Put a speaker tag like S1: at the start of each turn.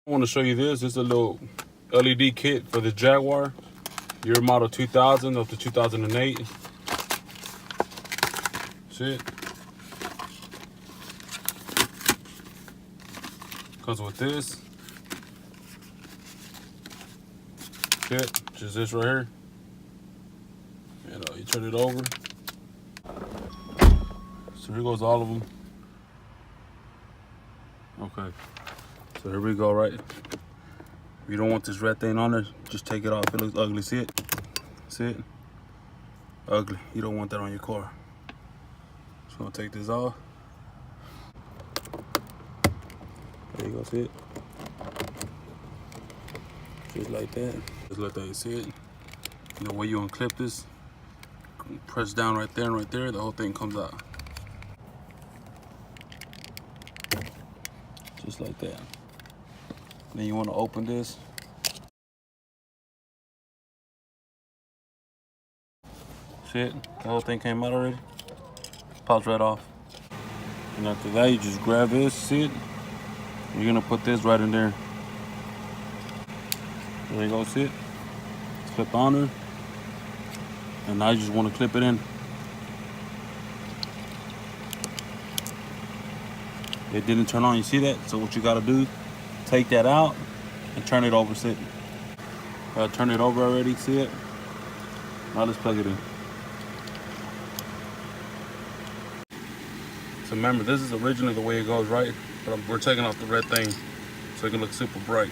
S1: I want to show you this. This is a little LED kit for the Jaguar, year model 2000 up to 2008. See it? Comes with this. Kit, just this right here. And you turn it over. So here goes all of them. Okay. So here we go, right? If you don't want this red thing on there, just take it off. It looks ugly. See it? See it? Ugly. You don't want that on your car. Just gonna take this off. There you go. See it? Just like that. Just let that see it. You know where you unclip this? Press down right there and right there. The whole thing comes out. Just like that. Then you want to open this. See it? The whole thing came out already. Pops right off. And after that, you just grab this. See it? You're gonna put this right in there. There you go. See it? It's clipped on there. And now you just want to clip it in. It didn't turn on. You see that? So what you gotta do? Take that out and turn it over. See it? Turn it over already. See it? Now let's plug it in. So remember, this is originally the way it goes, right? But we're taking off the red thing so it can look super bright.